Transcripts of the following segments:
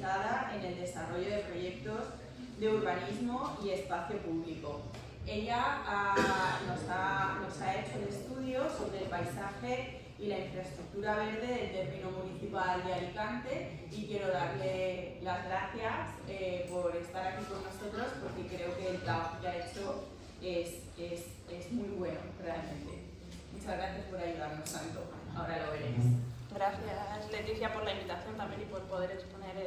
especializada en el desarrollo de proyectos de urbanismo y espacio público. Ella nos ha hecho el estudio sobre el paisaje y la infraestructura verde del término municipal de Alicante, y quiero darle las gracias por estar aquí con nosotros, porque creo que el trabajo que ha hecho es muy bueno realmente. Muchas gracias por ayudarnos tanto, ahora lo veremos. Gracias, Leticia, por la invitación también y por poder exponer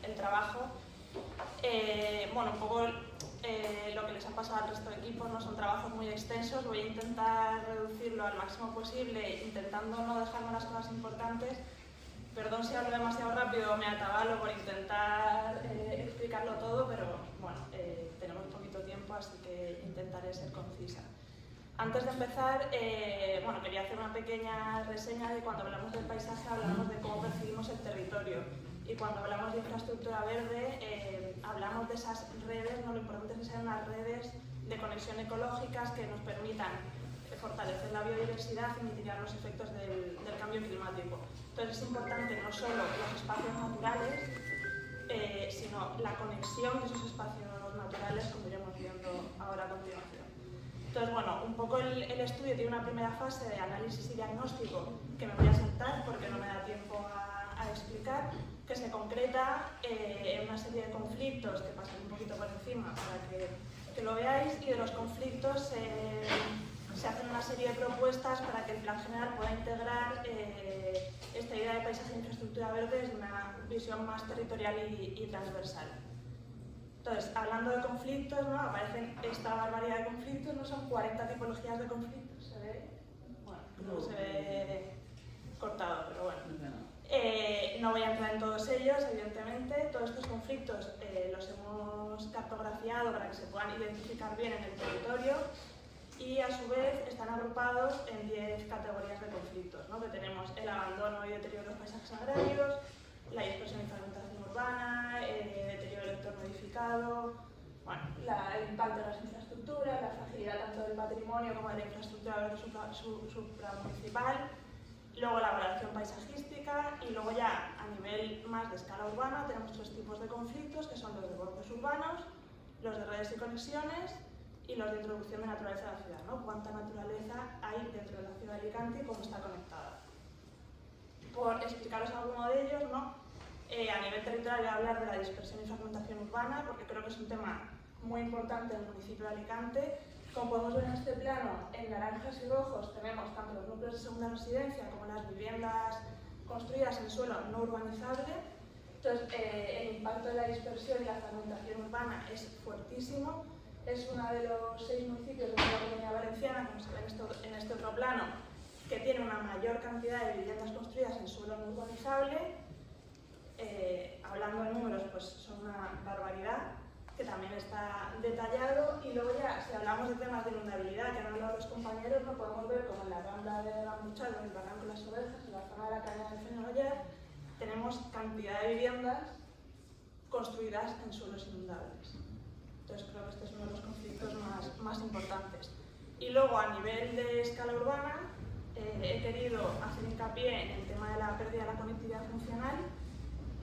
el trabajo. Bueno, un poco lo que les ha pasado al resto de equipos, no son trabajos muy extensos. Voy a intentar reducirlo al máximo posible, intentando no dejarme las cosas importantes. Perdón si hablo demasiado rápido, me atabalo por intentar explicarlo todo, pero bueno, tenemos poquito tiempo, así que intentaré ser concisa. Antes de empezar, bueno, quería hacer una pequeña reseña de cuando hablamos del paisaje, hablamos de cómo percibimos el territorio. Y cuando hablamos de infraestructura verde, hablamos de esas redes, ¿no? Lo importante es que sean unas redes de conexión ecológicas que nos permitan fortalecer la biodiversidad y mitigar los efectos del cambio climático. Entonces es importante no solo los espacios naturales, sino la conexión de esos espacios naturales, como iremos viendo ahora a continuación. Entonces, bueno, un poco el estudio tiene una primera fase de análisis y diagnóstico que me voy a saltar porque no me da tiempo a explicar, que se concreta en una serie de conflictos que pasaré un poquito por encima para que lo veáis, y de los conflictos se hacen una serie de propuestas para que el Plan General pueda integrar esta idea de paisaje e infraestructura verde desde una visión más territorial y transversal. Entonces, hablando de conflictos, ¿no? Aparecen esta barbaridad de conflictos, ¿no? Son 40 tipologías de conflictos, ¿se ve? Bueno, no se ve cortado, pero bueno. No voy a entrar en todos ellos, evidentemente. Todos estos conflictos los hemos cartografiado para que se puedan identificar bien en el territorio, y a su vez están agrupados en 10 categorías de conflictos, ¿no? Que tenemos el abandono y deterioro de los paisajes agrarios, la dispersión y fragmentación urbana, deterioro del entorno edificado, bueno, el impacto de las infraestructuras, la fragilidad tanto del patrimonio como de la infraestructura verde supramunicipal, luego la valoración paisajística, y luego ya a nivel más de escala urbana tenemos 3 tipos de conflictos, que son los de bordes urbanos, los de redes y conexiones y los de introducción de naturaleza a la ciudad, ¿no? Cuánta naturaleza hay dentro de la ciudad de Alicante y cómo está conectada. Por explicaros alguno de ellos, ¿no? A nivel territorial voy a hablar de la dispersión y fragmentación urbana, porque creo que es un tema muy importante en el municipio de Alicante. Como podemos ver en este plano, en naranjas y rojos tenemos tanto los núcleos de segunda residencia como las viviendas construidas en suelo no urbanizable. Entonces, el impacto de la dispersión y la fragmentación urbana es fuertísimo. Es uno de los 6 municipios de la Comunidad Valenciana, como se ve en este otro plano, que tiene una mayor cantidad de viviendas construidas en suelo no urbanizable. Hablando de números, pues son una barbaridad, que también está detallado. Y luego ya, si hablamos de temas de inundabilidad, que han hablado los compañeros, no podemos ver como en la Rambla de Gambuchal, en el Barranco de las Ovejas, en la zona de la caña de Fenollar, tenemos cantidad de viviendas construidas en suelos inundables. Entonces creo que este es uno de los conflictos más importantes. Y luego, a nivel de escala urbana, he querido hacer hincapié en el tema de la pérdida de la conectividad funcional,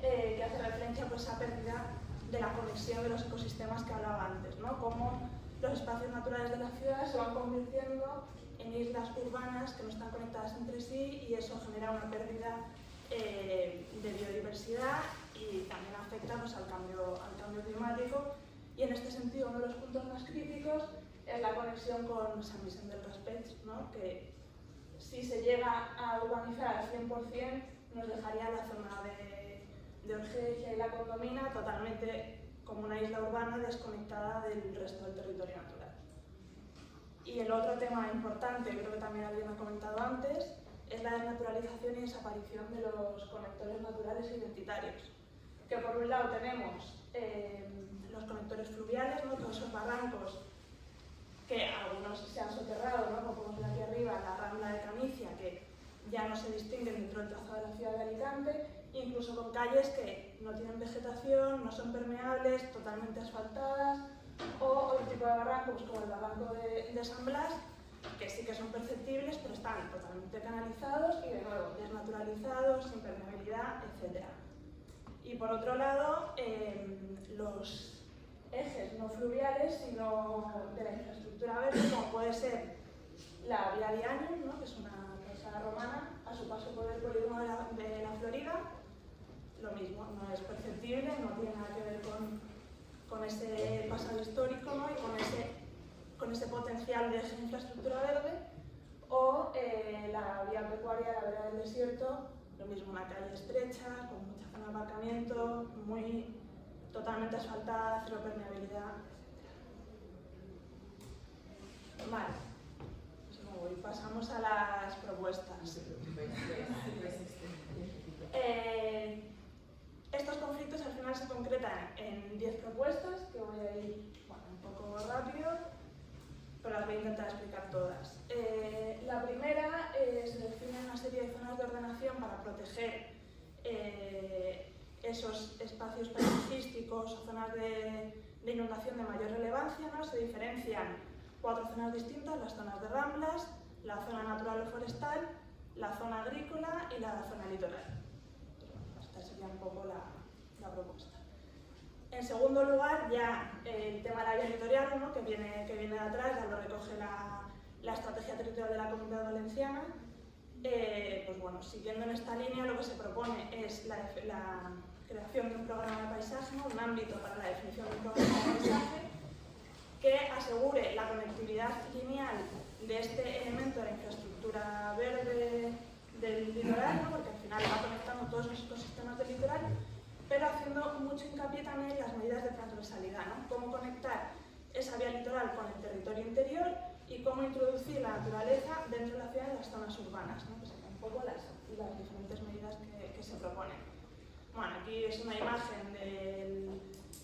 que hace referencia pues, a esa pérdida de la conexión de los ecosistemas que hablaba antes, ¿no? Cómo los espacios naturales de la ciudad se van convirtiendo en islas urbanas que no están conectadas entre sí, y eso genera una pérdida de biodiversidad y también afecta pues, al cambio climático. Y en este sentido, uno de los puntos más críticos es la conexión con San Vicente del Raspeig, ¿no? Que si se llega a urbanizar al 100%, nos dejaría la zona de Orgecia y la Condomina totalmente como una isla urbana desconectada del resto del territorio natural. Y el otro tema importante, creo que también alguien ha comentado antes, es la desnaturalización y desaparición de los conectores naturales e identitarios. Que por un lado tenemos los conectores fluviales, ¿no? Todos esos barrancos que algunos se han soterrado, ¿no? Como podemos ver aquí arriba, la Rambla de Canicia, que ya no se distinguen dentro del trazado de la ciudad de Alicante, incluso con calles que no tienen vegetación, no son permeables, totalmente asfaltadas, o otro tipo de barrancos como el barranco de San Blas, que sí que son perceptibles, pero están totalmente canalizados y de nuevo desnaturalizados, sin permeabilidad, etc. Y por otro lado, los ejes no fluviales, sino de la infraestructura verde, como puede ser la Via Dianium, ¿no? Que es una calzada romana, a su paso por el polígono de la Florida. Lo mismo, no es perceptible, no tiene nada que ver con ese pasado histórico, ¿no? Y con ese potencial de infraestructura verde. O la vía pecuaria, la vera del desierto, lo mismo, una calle estrecha, con mucha zona de aparcamiento, totalmente asfaltada, cero permeabilidad, etc. Vale, pues pasamos a las propuestas. Estos conflictos al final se concretan en 10 propuestas, que voy a ir un poco rápido, pero las voy a intentar explicar todas. La primera se define una serie de zonas de ordenación para proteger esos espacios paisajísticos o zonas de inundación de mayor relevancia, ¿no? Se diferencian 4 zonas distintas: las zonas de ramblas, la zona natural o forestal, la zona agrícola y la zona litoral. Esta sería un poco la propuesta. En segundo lugar, ya el tema de la vía territorial, ¿no? que viene de atrás, ya lo recoge la estrategia territorial de la Comunidad Valenciana. Pues bueno, siguiendo en esta línea, lo que se propone es la creación de un programa de paisaje, ¿no? Un ámbito para la definición de un programa de paisaje que asegure la conectividad lineal de este elemento de la infraestructura verde del litoral, ¿no? Porque al final va conectando todos los ecosistemas del litoral, pero haciendo mucho hincapié también en las medidas de transversalidad, ¿no? Cómo conectar esa vía litoral con el territorio interior y cómo introducir la naturaleza dentro de la ciudad en las zonas urbanas, ¿no? Que serían un poco las diferentes medidas que se proponen. Bueno, aquí es una imagen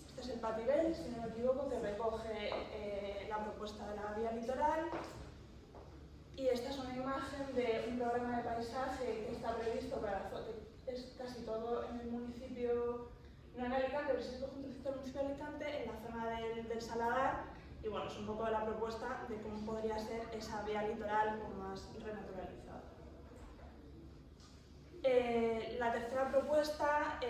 este es el Patibel, si no me equivoco, que recoge la propuesta de la vía litoral. Y esta es una imagen de un programa de paisaje que está previsto para es casi todo en el municipio, no en Alicante, pero sí en el conjunto del municipio de Alicante, en la zona del Saladar. Y bueno, es un poco la propuesta de cómo podría ser esa vía litoral más renaturalizada. La tercera propuesta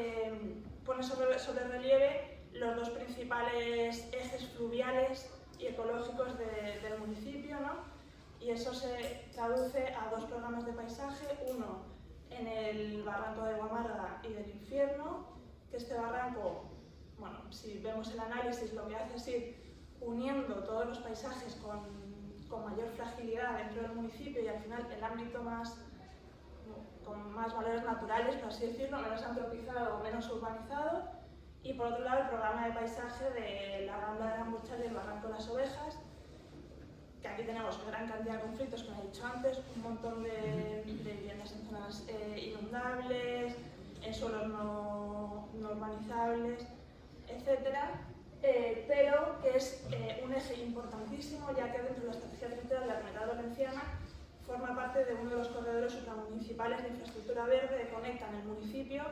pone sobre relieve los 2 principales ejes fluviales y ecológicos del municipio, ¿no? Y eso se traduce a 2 programas de paisaje, uno en el barranco de Guamarga y del Infierno, que este barranco, bueno, si vemos el análisis, lo que hace es ir uniendo todos los paisajes con mayor fragilidad dentro del municipio y al final el ámbito con más valores naturales, por así decirlo, menos antropizado o menos urbanizado. Y por otro lado el programa de paisaje de la Rambla de la Murchal y el Barranco de las Ovejas, que aquí tenemos gran cantidad de conflictos, como he dicho antes, un montón de viviendas en zonas inundables, en suelos no urbanizables, etc. Pero que es un eje importantísimo, ya que dentro de la estrategia territorial de la Comunidad Valenciana forma parte de uno de los corredores supramunicipales de infraestructura verde que conectan el municipio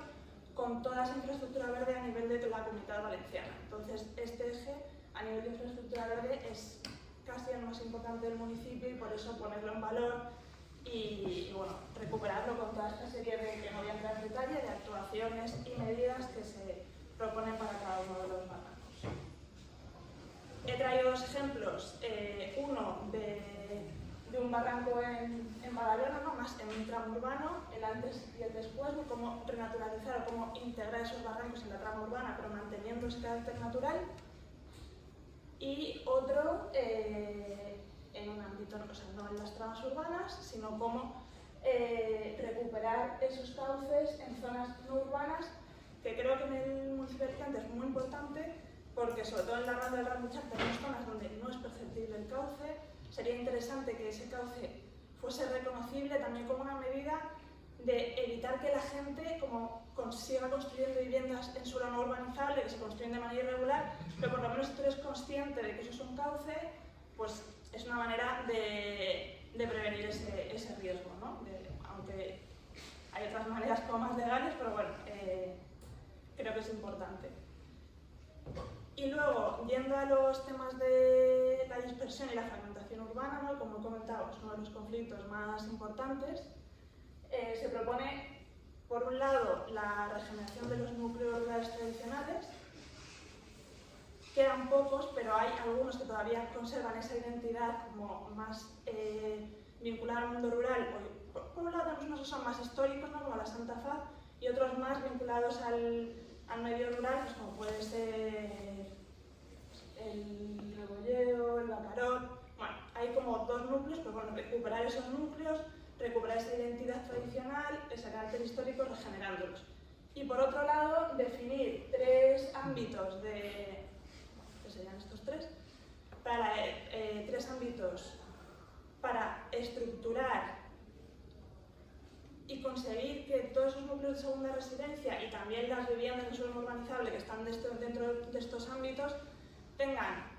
con toda esa infraestructura verde a nivel de la Comunidad Valenciana. Entonces, este eje a nivel de infraestructura verde es casi el más importante del municipio y por eso ponerlo en valor y bueno, recuperarlo con toda esta serie de, que no voy a entrar en detalle, de actuaciones y medidas que se proponen para cada uno de los barrancos. He traído 2 ejemplos, uno de un barranco en Badalona, ¿no? Más en un tramo urbano, el antes y el después, ¿no? Cómo renaturalizar o cómo integrar esos barrancos en la trama urbana, pero manteniendo ese carácter natural. Y otro en un ámbito, o sea, no en las tramas urbanas, sino cómo recuperar esos cauces en zonas no urbanas, que creo que en el municipio de Alicante es muy importante, porque sobre todo en la Rambla del Ramuchal tenemos zonas donde no es perceptible el cauce. Sería interesante que ese cauce fuese reconocible también como una medida de evitar que la gente siga construyendo viviendas en suelo no urbanizable, que se construyen de manera irregular, pero por lo menos si tú eres consciente de que eso es un cauce, pues es una manera de prevenir ese riesgo, ¿no? Aunque hay otras maneras como más legales, pero bueno, creo que es importante. Y luego, yendo a los temas de la dispersión y la fragmentación urbana, ¿no? Como he comentado, es uno de los conflictos más importantes. Se propone, por un lado, la regeneración de los núcleos rurales tradicionales. Quedan pocos, pero hay algunos que todavía conservan esa identidad como más vinculada al mundo rural. Por un lado tenemos unos que son más históricos, ¿no? Como la Santa Faz, y otros más vinculados al medio rural, pues como puede ser el Rebolleo, el Bacarot. Bueno, hay como dos núcleos, pero bueno, recuperar esos núcleos, recuperar esa identidad tradicional, ese carácter histórico, regenerándolos. Y por otro lado, definir tres ámbitos de... ¿qué serían estos tres? Tres ámbitos para estructurar y conseguir que todos esos núcleos de segunda residencia y también las viviendas en suelo no urbanizable que están dentro de estos ámbitos tengan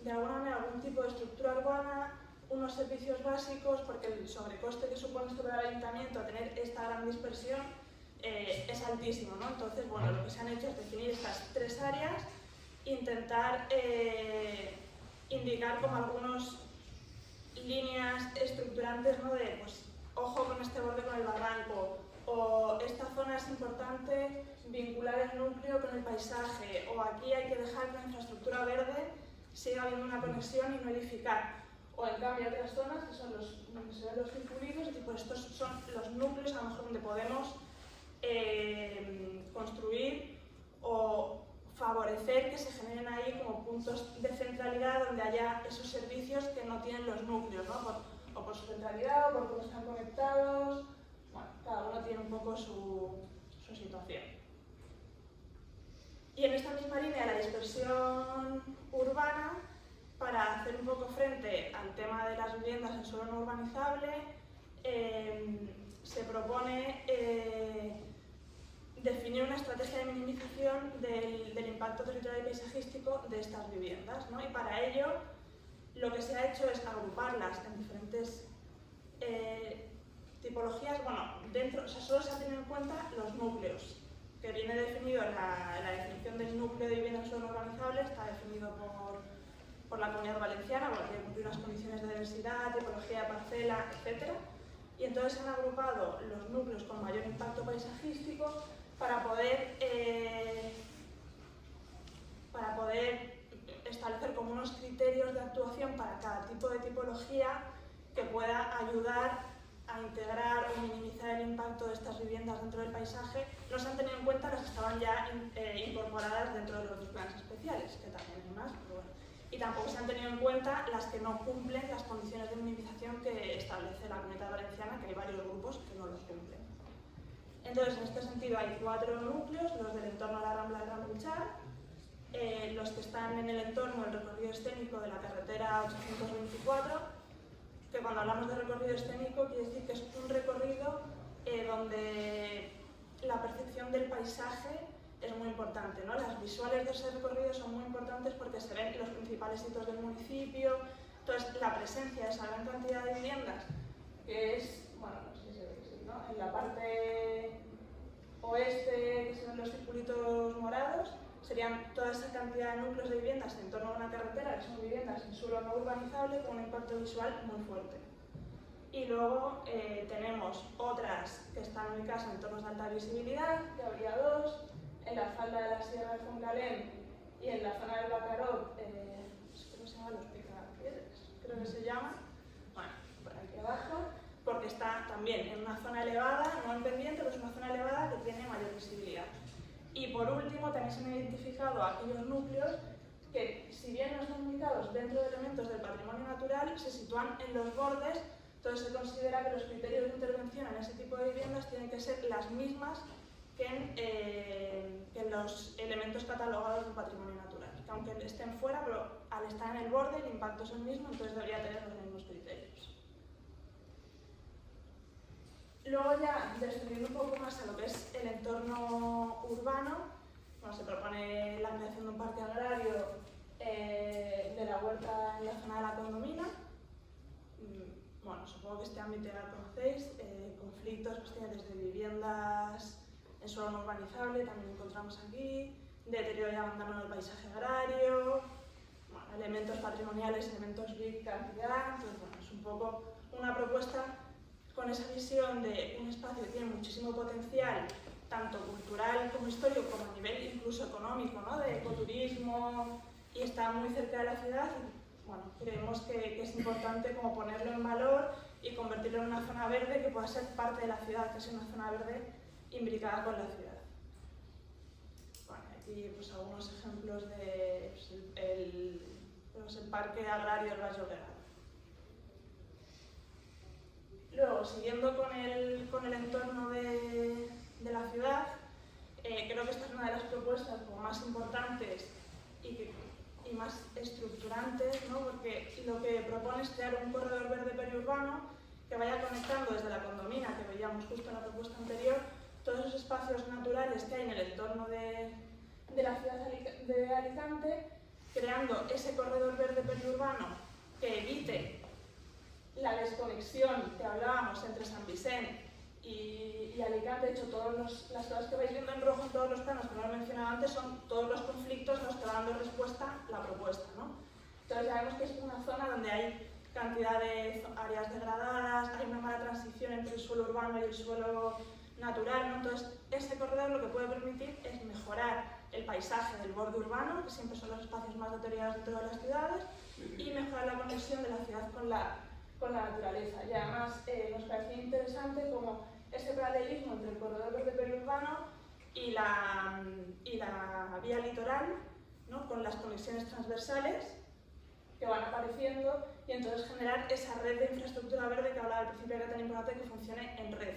de alguna manera algún tipo de estructura urbana, unos servicios básicos, porque el sobrecoste que supone esto para el ayuntamiento tener esta gran dispersión es altísimo, ¿no? Entonces, bueno, lo que se han hecho es definir estas tres áreas, intentar indicar como algunas líneas estructurantes, ¿no? De, pues, ojo con este borde con el barranco, o esta zona es importante vincular el núcleo con el paisaje, o aquí hay que dejar que la infraestructura verde siga habiendo una conexión y no edificar. O en cambio hay otras zonas que son donde se ven los circulitos, y tipo, estos son los núcleos a lo mejor donde podemos construir o favorecer que se generen ahí como puntos de centralidad donde haya esos servicios que no tienen los núcleos, ¿no? O por su centralidad, o por cómo están conectados. Bueno, cada uno tiene un poco su situación. Y en esta misma línea, la dispersión urbana, para hacer un poco frente al tema de las viviendas en suelo no urbanizable, se propone definir una estrategia de minimización del impacto territorial y paisajístico de estas viviendas, ¿no? Y para ello, lo que se ha hecho es agruparlas en diferentes tipologías. Bueno, solo se ha tenido en cuenta los núcleos, que viene definido en la definición del núcleo de vivienda en suelo no urbanizable, está definido por la Comunidad Valenciana, porque cumple unas condiciones de densidad, tipología de parcela, etc. Y entonces se han agrupado los núcleos con mayor impacto paisajístico para poder establecer como unos criterios de actuación para cada tipo de tipología que pueda ayudar a integrar o minimizar el impacto de estas viviendas dentro del paisaje. No se han tenido en cuenta las que estaban ya incorporadas dentro de los dos planes especiales, que también hay más, pero bueno. Y tampoco se han tenido en cuenta las que no cumplen las condiciones de minimización que establece la Comunidad Valenciana, que hay varios grupos que no los cumplen. Entonces, en este sentido, hay 4 núcleos: los del entorno a la Rambla del Rambluchar, los que están en el entorno del recorrido escénico de la carretera 824, que cuando hablamos de recorrido escénico quiere decir que es un recorrido donde la percepción del paisaje es muy importante, ¿no? Las visuales de ese recorrido son muy importantes porque se ven los principales hitos del municipio. Entonces, la presencia de esa gran cantidad de viviendas, que es, bueno, no sé si se ve que sí, ¿no? En la parte oeste, que se ven los circulitos morados, serían toda esa cantidad de núcleos de viviendas en torno a una carretera, que son viviendas en suelo no urbanizable con un impacto visual muy fuerte. Y luego tenemos otras que están ubicadas en entornos de alta visibilidad, que habría 2, en la falda de la Sierra de Foncalén y en la zona del Bacarot, ¿cómo se llama? Los Picapiedras, creo que se llama. Bueno, por aquí abajo, porque está también en una zona elevada, no en pendiente, pero es una zona elevada que tiene mayor visibilidad. Y por último, también se han identificado aquellos núcleos que, si bien no están ubicados dentro de elementos del patrimonio natural, se sitúan en los bordes. Entonces se considera que los criterios de intervención en ese tipo de viviendas tienen que ser las mismas que en los elementos catalogados del patrimonio natural. Que aunque estén fuera, pero al estar en el borde el impacto es el mismo, entonces debería tener los mismos criterios. Luego, ya descendiendo un poco más a lo que es el entorno urbano, bueno, se propone la creación de un parque agrario de la huerta en la zona de la Condomina. Bueno, supongo que este ámbito ya lo conocéis. Conflictos, cuestiones desde viviendas en suelo no urbanizable, también encontramos aquí, deterioro y abandono del paisaje agrario, bueno, elementos patrimoniales, elementos BIC, cantidad. Entonces, bueno, es un poco una propuesta con esa visión de un espacio que tiene muchísimo potencial, tanto cultural como histórico, como a nivel incluso económico, ¿no? De ecoturismo y está muy cerca de la ciudad. Y, bueno, creemos que es importante como ponerlo en valor y convertirlo en una zona verde que pueda ser parte de la ciudad, que sea una zona verde imbricada con la ciudad. Bueno, aquí pues, algunos ejemplos de pues, el Parque Agrario del Baix Llobregat. Luego, siguiendo con el entorno de la ciudad, creo que esta es una de las propuestas como más importantes y más estructurantes, ¿no? Porque lo que propone es crear un corredor verde periurbano que vaya conectando desde la condomina, que veíamos justo en la propuesta anterior, todos esos espacios naturales que hay en el entorno de la ciudad de Alicante, creando ese corredor verde periurbano que evite la desconexión que hablábamos entre San Vicente y Alicante. De hecho, las cosas que vais viendo en rojo en todos los planos que no he mencionado antes son todos los conflictos a los que va dando respuesta la propuesta, ¿no? Entonces ya vemos que es una zona donde hay cantidad de áreas degradadas, hay una mala transición entre el suelo urbano y el suelo natural, ¿no? Entonces este corredor lo que puede permitir es mejorar el paisaje del borde urbano, que siempre son los espacios más deteriorados de todas las ciudades, y mejorar la conexión de la ciudad con la naturaleza. Y además nos parecía interesante como ese paralelismo entre el corredor verde periurbano y la vía litoral, ¿no? Con las conexiones transversales que van apareciendo y entonces generar esa red de infraestructura verde que hablaba al principio, que era tan importante que funcione en red.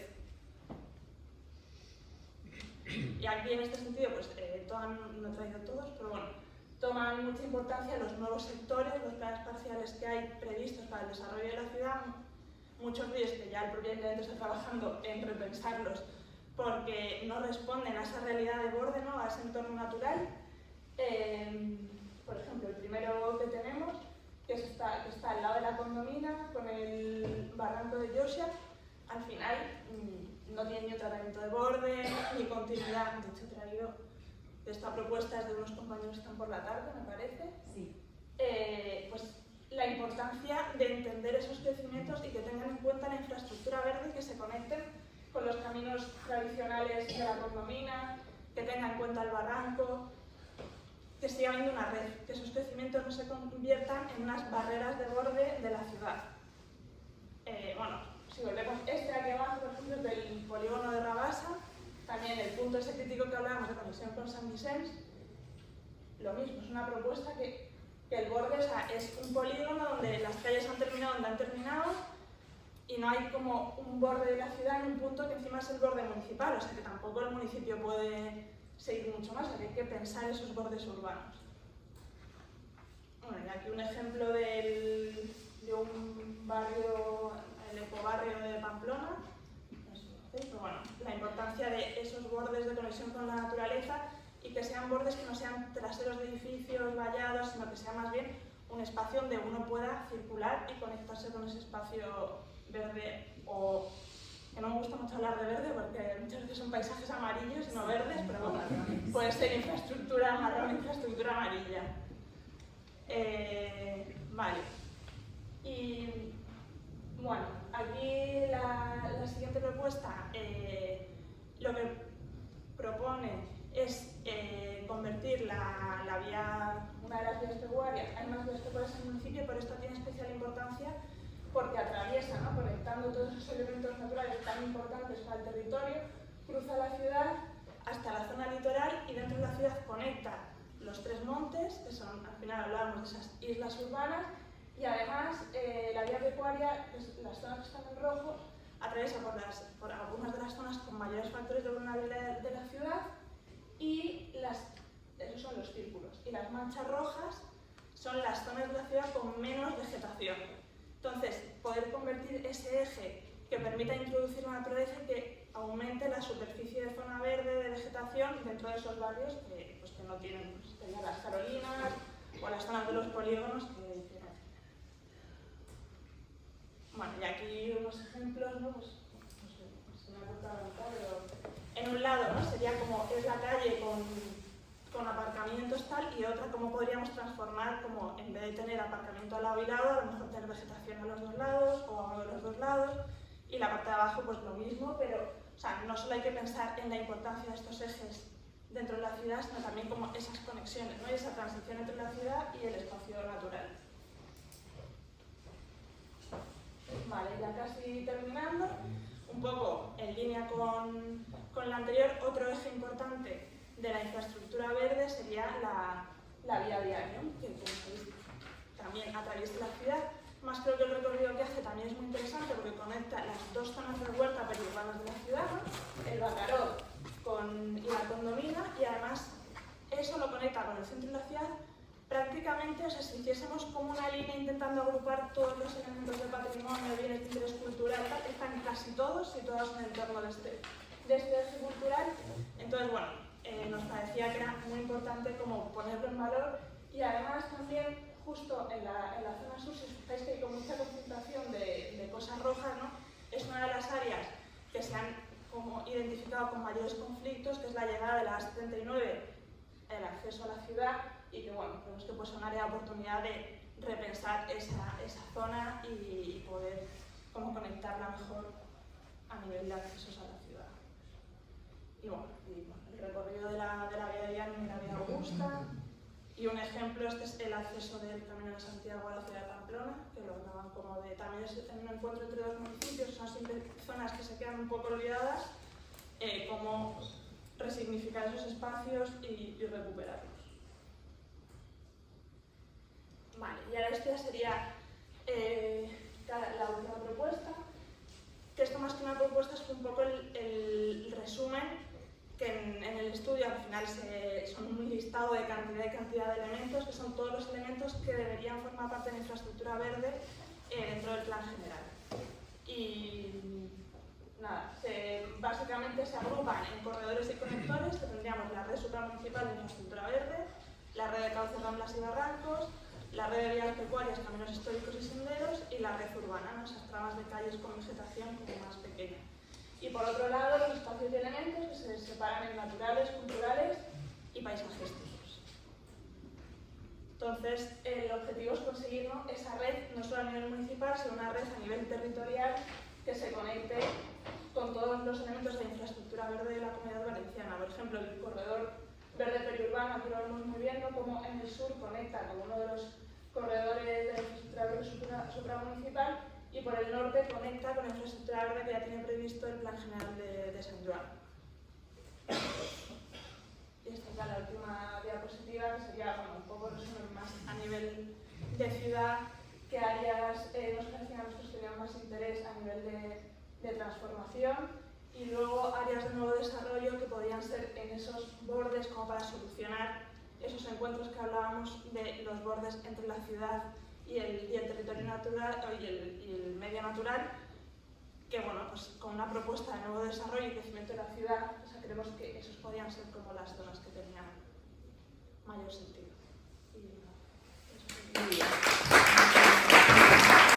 Y aquí en este sentido, pues no he traído todos, pero bueno, toman mucha importancia los nuevos sectores, los planes parciales que hay previstos para el desarrollo de la ciudad, muchos de ellos que ya el propio ayuntamiento está trabajando en repensarlos porque no responden a esa realidad de borde, ¿no? A ese entorno natural. Por ejemplo, el primero que tenemos, que está al lado de la condomina, con el barranco de Josia, al final no tiene ni tratamiento de borde, ni continuidad. De hecho, he traído esta propuesta es de unos compañeros que están por la tarde, me parece. Sí. Pues la importancia de entender esos crecimientos y que tengan en cuenta la infraestructura verde y que se conecten con los caminos tradicionales de la condomina, que tengan en cuenta el barranco, que siga habiendo una red, que esos crecimientos no se conviertan en unas barreras de borde de la ciudad. Bueno, si volvemos aquí abajo, por ejemplo, es del polígono de Rabassa, también el punto ese crítico que hablábamos de conexión con San Vicente, lo mismo, es una propuesta que el borde, o sea, es un polígono donde las calles han terminado donde han terminado y no hay como un borde de la ciudad en un punto que encima es el borde municipal, o sea que tampoco el municipio puede seguir mucho más, o sea que hay que pensar esos bordes urbanos. Bueno, y aquí un ejemplo de un barrio, el ecobarrio de Pamplona, no sé si lo conocéis, pero bueno, la importancia de esos bordes de conexión con la naturaleza y que sean bordes que no sean traseros de edificios, vallados, sino que sea más bien un espacio donde uno pueda circular y conectarse con ese espacio verde, o que no me gusta mucho hablar de verde porque muchas veces son paisajes amarillos y no verdes, pero bueno, puede ser infraestructura marrón, infraestructura amarilla. Vale. Y bueno, aquí la siguiente propuesta lo que propone es convertir una de las vías pecuarias, hay más vías pecuarias en el municipio, pero esto tiene especial importancia porque atraviesa, ¿no? Conectando todos esos elementos naturales tan importantes para el territorio, cruza la ciudad hasta la zona litoral y dentro de la ciudad conecta los tres montes, que son, al final hablábamos de esas islas urbanas, y además la vía pecuaria, pues, las zonas que están en rojo, atraviesa por algunas de las zonas con mayores factores de vulnerabilidad de la ciudad, y esos son los círculos. Y las manchas rojas son las zonas de la ciudad con menos vegetación. Entonces, poder convertir ese eje que permita introducir la naturaleza y que aumente la superficie de zona verde de vegetación dentro de esos barrios que no tienen, pues, serían las Carolinas o las zonas de los polígonos que decían. Bueno, y aquí unos ejemplos, ¿no? Pues, no sé, se me ha cortado la mitad, pero en un lado, ¿no? Sería como es la calle con aparcamientos tal, y otra como podríamos transformar, como en vez de tener aparcamiento al lado y lado, a lo mejor tener vegetación a los dos lados o a uno de los dos lados, y la parte de abajo pues lo mismo, pero o sea, no solo hay que pensar en la importancia de estos ejes dentro de la ciudad, sino también como esas conexiones, ¿no? Y esa transición entre la ciudad y el espacio natural. Vale, ya casi terminando, un poco en línea con la anterior, otro eje importante de la infraestructura verde sería la vía viaria, ¿no? Que como sabéis también atraviesa la ciudad. Más creo que el recorrido que hace también es muy interesante porque conecta las dos zonas de huerta periurbanas de la ciudad, ¿no? El Bacaró y la Condomina, y además eso lo conecta con el centro de la ciudad prácticamente, o sea, si hiciésemos como una línea intentando agrupar todos los elementos de patrimonio, bienes de interés cultural, están casi todos y todas en el entorno de este eje cultural. Entonces, bueno, nos parecía que era muy importante como ponerlo en valor, y además también justo en la zona sur, si os fijáis que hay como mucha concentración de cosas rojas, ¿no? Es una de las áreas que se han como identificado con mayores conflictos, que es la llegada de la A79, el acceso a la ciudad, y que bueno, creemos que pues es un área de oportunidad de repensar esa zona y poder como conectarla mejor a nivel de accesos a la ciudad. Y bueno, el recorrido de la vía Diana y la vía Augusta. Y un ejemplo, este es el acceso del Camino de Santiago a la ciudad de Pamplona, que lo graban como de, también es en un encuentro entre dos municipios, son siempre zonas que se quedan un poco olvidadas, cómo resignificar esos espacios y recuperarlos. Vale, y ahora esta sería la última propuesta, que esto más que una propuesta es un poco el resumen, que en el estudio al final son un listado de cantidad de elementos, que son todos los elementos que deberían formar parte de la infraestructura verde dentro del plan general. Y nada, básicamente se agrupan en corredores y conectores, que tendríamos la red supramunicipal de infraestructura verde, la red de cauces, ramblas y barrancos, la red de vías pecuarias, caminos históricos y senderos, y la red urbana, ¿no? Esas tramas de calles con vegetación como más pequeña. Y por otro lado, los espacios y elementos que se separan en naturales, culturales y paisajísticos. Entonces, el objetivo es conseguir, ¿no? Esa red, no solo a nivel municipal, sino una red a nivel territorial que se conecte con todos los elementos de infraestructura verde de la Comunidad Valenciana. Por ejemplo, el corredor verde periurbano, aquí lo vemos muy bien, ¿no? Como en el sur conecta con uno de los corredores de la infraestructura verde supramunicipal, y por el norte conecta con la infraestructura verde que ya tiene previsto el Plan General de Sant Joan. Y esta es la última diapositiva, que sería bueno, un poco resumen más a nivel de ciudad, qué áreas nos parecían a nosotros que tenían más interés a nivel de transformación, y luego áreas de nuevo desarrollo que podían ser en esos bordes como para solucionar esos encuentros que hablábamos de los bordes entre la ciudad y el territorio natural y el medio natural, que bueno, pues con una propuesta de nuevo desarrollo y crecimiento de la ciudad, o sea, creemos que esos podían ser como las zonas que tenían mayor sentido.